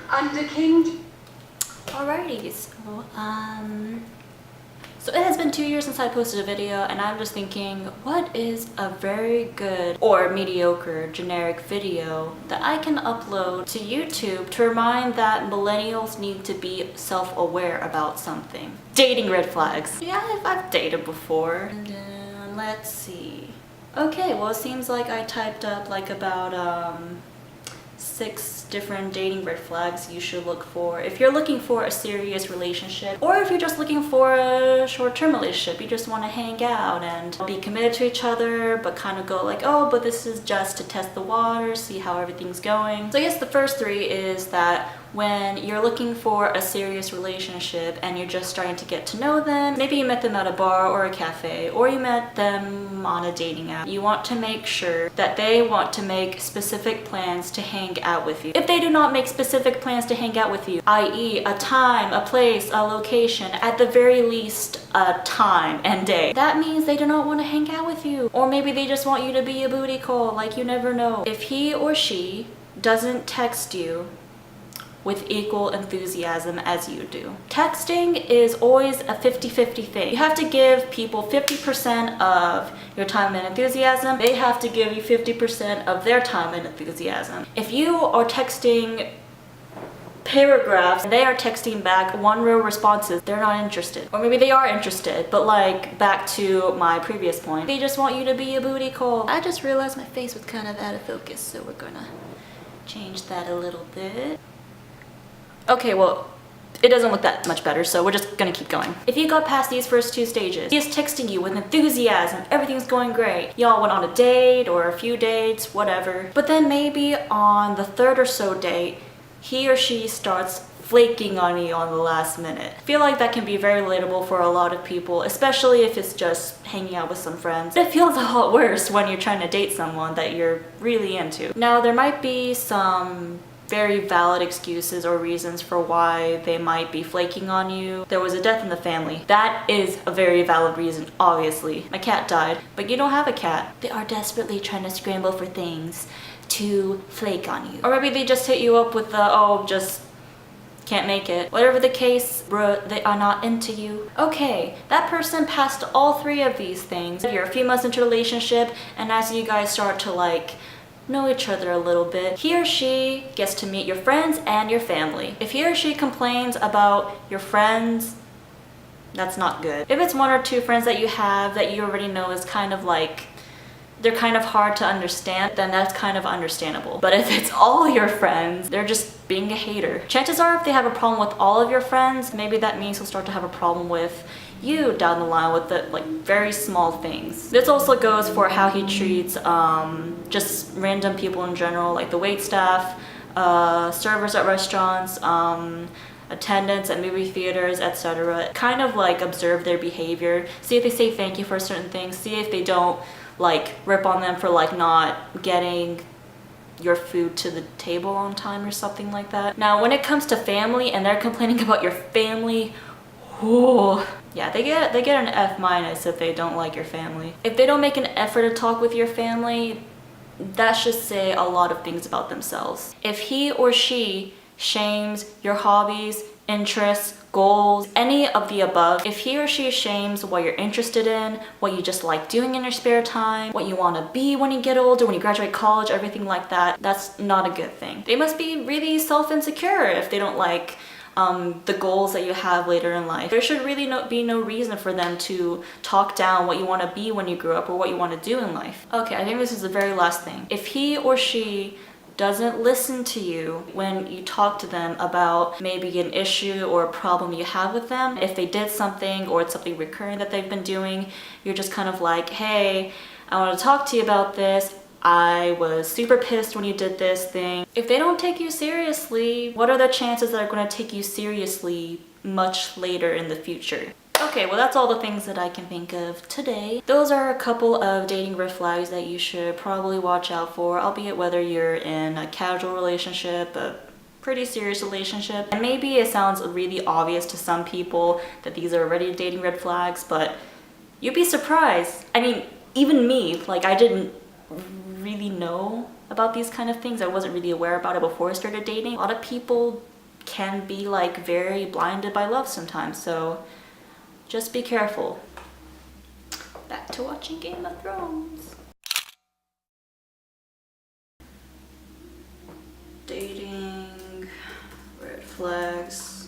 Underkind. Alrighty, so it has been 2 years since I posted a video, and I'm just thinking, what is a very good or mediocre generic video that I can upload to YouTube to remind that millennials need to be self-aware about something? Dating red flags. Yeah, I've dated before. And then, let's see. Okay, well, it seems like I typed up like about 6 different dating red flags you should look for if you're looking for a serious relationship, or if you're just looking for a short-term relationship. You just want to hang out and be committed to each other, but kind of go like, oh, but this is just to test the water, see how everything's going. So I guess the first 3 is that when you're looking for a serious relationship and you're just starting to get to know them, maybe you met them at a bar or a cafe, or you met them on a dating app, you want to make sure that they want to make specific plans to hang out with you. If they do not make specific plans to hang out with you, i.e. a time, a place, a location, at the very least a time and day, that means they do not want to hang out with you. Or maybe they just want you to be a booty call, like you never know. If he or she doesn't text you with equal enthusiasm as you do. Texting is always a 50-50 thing. You have to give people 50% of your time and enthusiasm. They have to give you 50% of their time and enthusiasm. If you are texting paragraphs and they are texting back one-word responses, they're not interested. Or maybe they are interested, but like back to my previous point, they just want you to be a booty call. I just realized my face was kind of out of focus, so we're gonna change that a little bit. Okay, well, it doesn't look that much better, so we're just gonna keep going. If you got past these first 2 stages, he is texting you with enthusiasm, everything's going great, y'all went on a date or a few dates, whatever, but then maybe on the 3rd or so date, he or she starts flaking on you on the last minute. I feel like that can be very relatable for a lot of people, especially if it's just hanging out with some friends. It feels a lot worse when you're trying to date someone that you're really into. Now, there might be some very valid excuses or reasons for why they might be flaking on you. There was a death in the family. That is a very valid reason, obviously. My cat died, but you don't have a cat. They are desperately trying to scramble for things to flake on you. Or maybe they just hit you up with the, oh, just can't make it. Whatever the case, bruh, they are not into you. Okay, that person passed all 3 of these things. You're a few months into a relationship, and as you guys start to like know each other a little bit, he or she gets to meet your friends and your family. If he or she complains about your friends, that's not good. If it's 1 or 2 friends that you have that you already know is kind of like, they're kind of hard to understand, then that's kind of understandable. But if it's all your friends, they're just being a hater. Chances are if they have a problem with all of your friends, maybe that means he'll start to have a problem with you down the line with the like very small things. This also goes for how he treats just random people in general, like the wait staff, servers at restaurants, attendants at movie theaters, etc. Kind of like observe their behavior, see if they say thank you for certain things, see if they don't like rip on them for like not getting your food to the table on time or something like that. Now, when it comes to family and they're complaining about your family, ooh, yeah, they get an F- if they don't like your family. If they don't make an effort to talk with your family, that should say a lot of things about themselves. If he or she shames your hobbies, interests, goals, any of the above, if he or she shames what you're interested in, what you just like doing in your spare time, what you want to be when you get older, when you graduate college, everything like that, that's not a good thing. They must be really self-insecure if they don't like the goals that you have later in life. There should really be no reason for them to talk down what you want to be when you grow up or what you want to do in life. Okay, I think this is the very last thing. If he or she doesn't listen to you when you talk to them about maybe an issue or a problem you have with them, if they did something or it's something recurring that they've been doing, you're just kind of like, hey, I want to talk to you about this. I was super pissed when you did this thing. If they don't take you seriously, what are the chances that they're going to take you seriously much later in the future? Okay, well that's all the things that I can think of today. Those are a couple of dating red flags that you should probably watch out for, albeit whether you're in a casual relationship, a pretty serious relationship. And maybe it sounds really obvious to some people that these are already dating red flags, but you'd be surprised. I mean, even me, like I didn't really know about these kind of things. I wasn't really aware about it before I started dating. A lot of people can be like very blinded by love sometimes, so just be careful. Back to watching Game of Thrones. Dating, red flags.